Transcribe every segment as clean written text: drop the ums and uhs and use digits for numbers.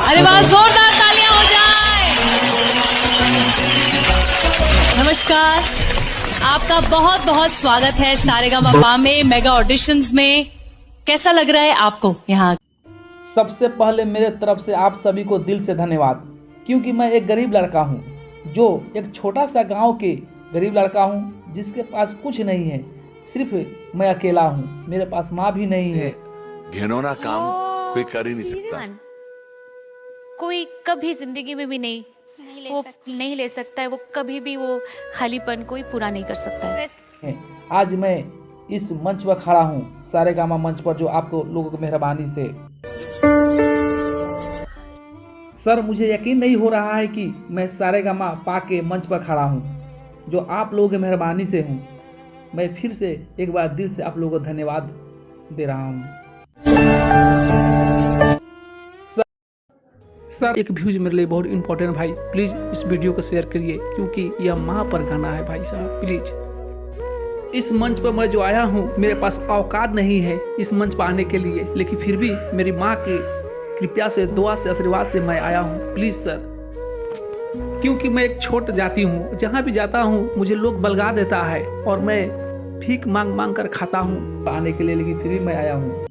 अरे वाह, जोरदार तालियां हो जाए। नमस्कार, आपका बहुत बहुत स्वागत है सारेगामापा में मेगा ऑडिशंस में। कैसा लग रहा है आपको यहाँ? सबसे पहले मेरे तरफ से आप सभी को दिल से धन्यवाद, क्योंकि मैं एक गरीब लड़का हूँ, जो एक छोटा सा गांव के गरीब लड़का हूँ, जिसके पास कुछ नहीं है। सिर्फ मैं अकेला हूँ, मेरे पास माँ भी नहीं है। घिनौना काम कोई कर ही नहीं सकता। कोई कभी जिंदगी में भी नहीं ले सकता है। वो कभी भी वो खालीपन कोई पूरा नहीं कर सकता है। आज मैं इस मंच पर खड़ा हूँ, सारेगामा मंच पर, जो आपको लोगों की मेहरबानी से। सर, मुझे यकीन नहीं हो रहा है कि मैं सारेगामापा के मंच पर खड़ा हूँ, जो आप लोगों की मेहरबानी से हूँ। मैं फिर से एक बार दिल से आप लोगों को धन्यवाद दे रहा हूँ। सर, एक व्यूज मेरे लिए बहुत इंपॉर्टेंट भाई, प्लीज इस वीडियो को शेयर करिए, क्योंकि यह माँ पर गाना है भाई साहब। प्लीज, इस मंच पर मैं जो आया हूँ, मेरे पास औकात नहीं है इस मंच पर आने के लिए, लेकिन फिर भी मेरी माँ की कृपया से, दुआ से, आशीर्वाद से मैं आया हूँ। प्लीज सर, क्योंकि मैं एक छोट जाति हूँ, जहाँ भी जाता हूँ मुझे लोग बलगा देता है और मैं भीख मांग मांग कर खाता हूँ आने के लिए, लेकिन फिर भी मैं आया हूँ।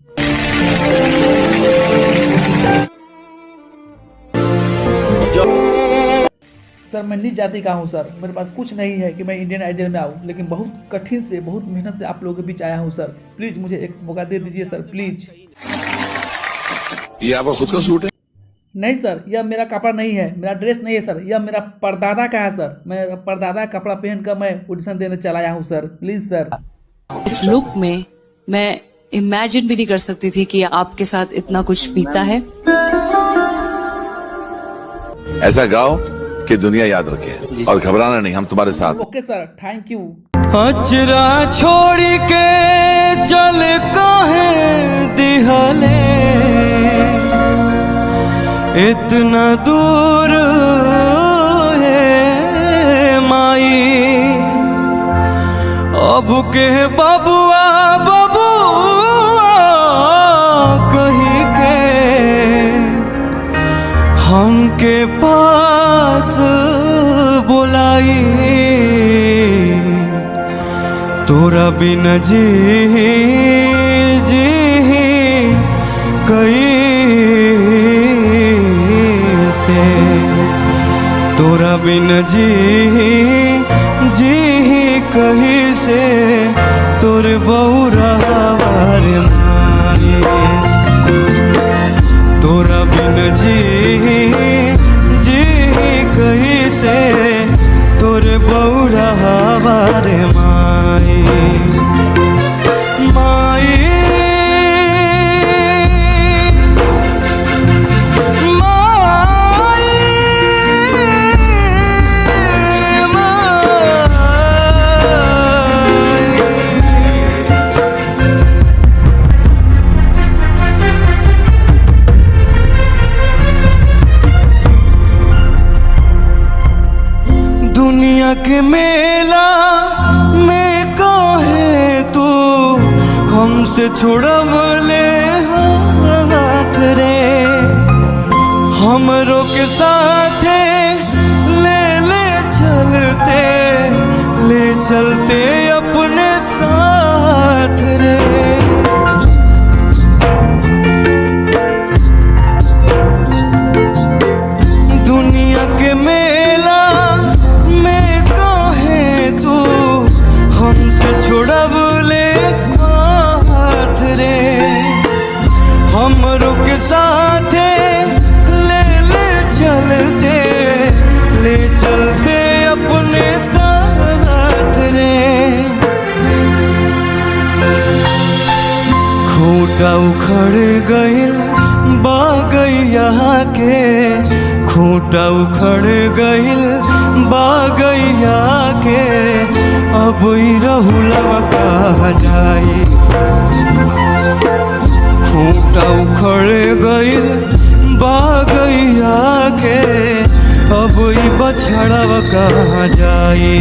सर, मैं नीच जाति का हूँ सर, मेरे पास कुछ नहीं है कि मैं इंडियन आइडल में आऊँ, लेकिन बहुत कठिन से, बहुत मेहनत से आप लोगों के बीच आया हूँ सर। प्लीज मुझे एक मौका दे दीजिए सर, प्लीज। ये आपका खुद का सूट है? नहीं सर, यह मेरा कपड़ा नहीं है, मेरा ड्रेस नहीं है सर, यह मेरा परदादा का है सर। मैं परदादा का कपड़ा पहन कर मैं ऑडिशन देने चला आया हूँ सर। Please sir. इस लुक में मैं इमेजिन भी नहीं कर सकती थी कि आपके साथ इतना कुछ बीता है। ऐसा गाओ कि दुनिया याद रखे, और घबराना नहीं, हम तुम्हारे साथ। Okay sir, thank you. अचरा छोड़ी के चल काहे दिहले, इतना दूर है माई, अब के बबुआ बबुआ कही के हमके पास बुलाई, तोरा बिन जी कई से, तोरा बिन जी कही से, तोरे बौरा वार माई, तोरा बिन जी कही से, तोरे बौरा वार माई। दुनिया के मेला में काहे तू हमसे छुड़वले हाथ रे, हमरों के साथे ले चलते अपने साथ रे। दुनिया के मेला हमसे छुड़वले हाथ रे, हमरों के साथे ले चलते अपने साथ रे। खूंटा उखड़ गइल बागैया के, खूंटा उखड़ गइल बागैया के, अब रहुलवा कहा जाई, खूंटा उखड़ गइल बागैया के, अब बछड़वा कहा जाई,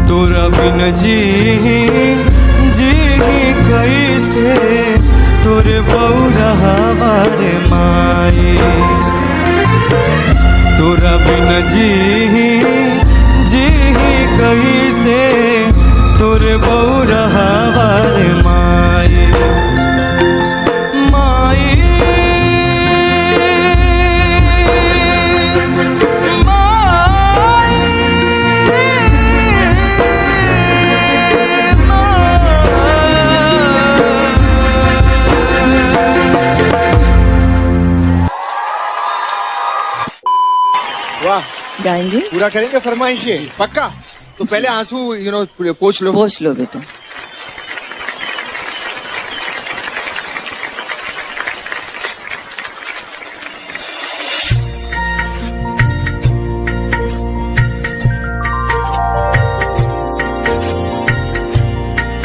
तोरा बिन जी कैसे, तोरे बौरा वारे माँ। जी कहीं से तोरे बौरहावार माई माई वाह, गाएंगे? पूरा करेंगे फरमाइश ये पक्का। तो पहले आंसू पोंछ लो। पोंछ लो बेटा।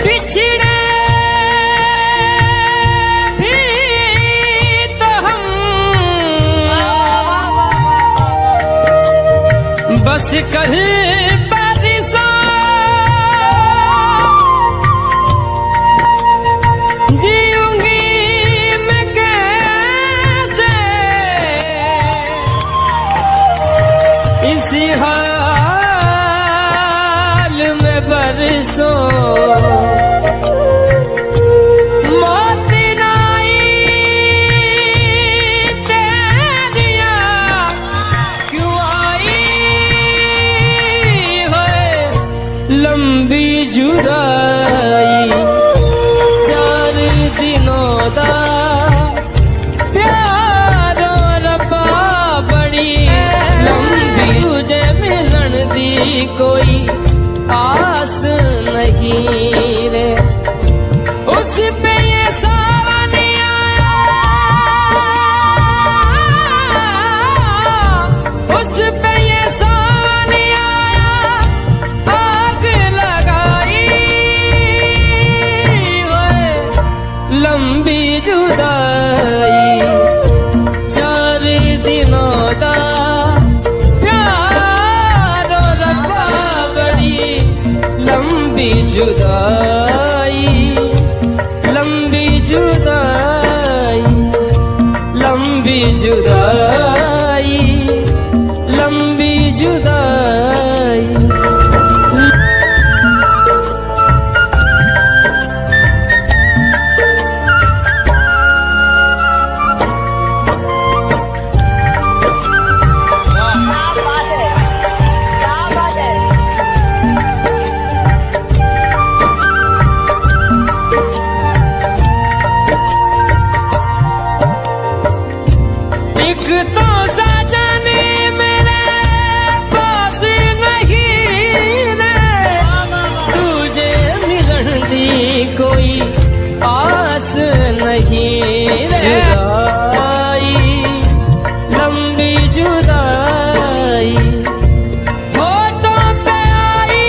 पिछड़े भी तो हम बस कल बारिशों जीऊंगी मैं कैसे इसी हाल में बरसों लंबी जुदाई 4 दिनों दा प्यार रब्बा बड़ी लंबी तुझे मिलन दी कोई आस नहीं रे उस पे ये सावन आया उस पे ये सावन आया आग लगाई लंबी जुदाई 4 दिनों दा प्यार रब्बा बड़ी लंबी जुदाई लंबी जुदाई लंबी जुदाई लंबी जुदाई एक तो सजने मेरे पास नहीं रे तुझे मिलन दी कोई आस नहीं रे जुदाई लंबी जुदाई होठों पे आई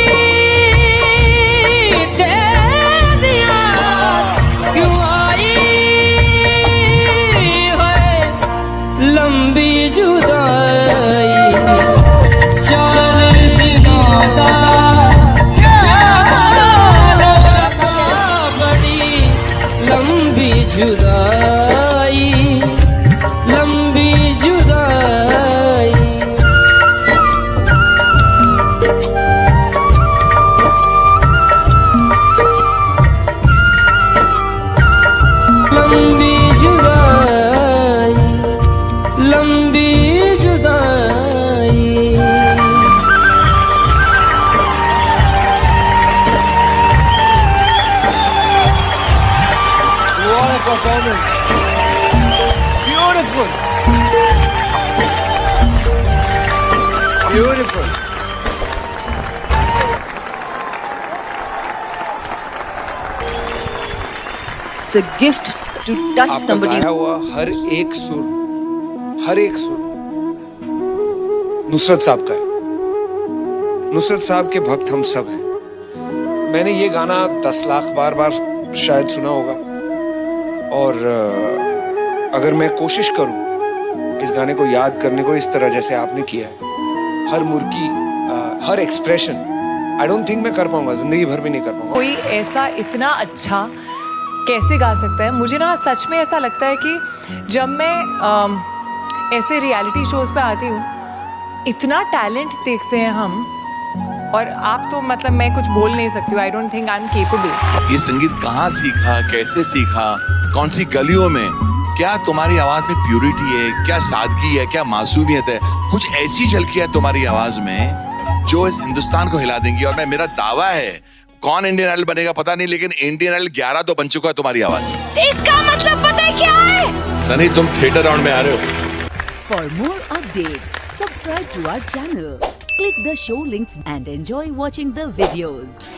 तेरी याद क्यों आई लंबी जुदाई 4 दिनों दा प्यार रब्बा बड़ी लंबी जुदाई लंबी जुदाई लंबी जुदाई लंबी जुदाई What a performance! Beautiful, beautiful. It's a gift to touch आपका somebody. गाया हुआ हर एक सुर नुसरत साहब का है। नुसरत साहब के भक्त हम सब हैं। मैंने ये गाना 10 लाख बार शायद सुना होगा और अगर मैं कोशिश करूं इस गाने को याद करने को इस तरह जैसे आपने किया है, हर मुर्गी हर एक्सप्रेशन, आई डोंट थिंक मैं कर पाऊंगा, जिंदगी भर भी नहीं कर पाऊंगा। कोई ऐसा इतना अच्छा कैसे गा सकता है? मुझे ना सच में ऐसा लगता है कि जब मैं ऐसे रियलिटी शोज़ पे आती हूँ इतना टैलेंट देखते हैं हम, और आप तो मतलब मैं कुछ बोल नहीं सकती हूँ. I don't think I am capable. ये संगीत कहाँ सीखा, कैसे सीखा, कौन सी गलियों में? क्या तुम्हारी आवाज में प्यूरिटी है, क्या सादगी है, क्या मासूमियत है? कुछ ऐसी झलकी है तुम्हारी आवाज में जो इस हिंदुस्तान को हिला देंगी. और मेरा दावा है, कौन इंडियन आइडल बनेगा पता नहीं, लेकिन इंडियन आइडल 11 तो बन चुका है तुम्हारी आवाज. इसका मतलब पता है क्या है? सनी, तुम थिएटर राउंड में आ रहे हो. For more updates, subscribe to our channel, click the show links and enjoy watching the videos.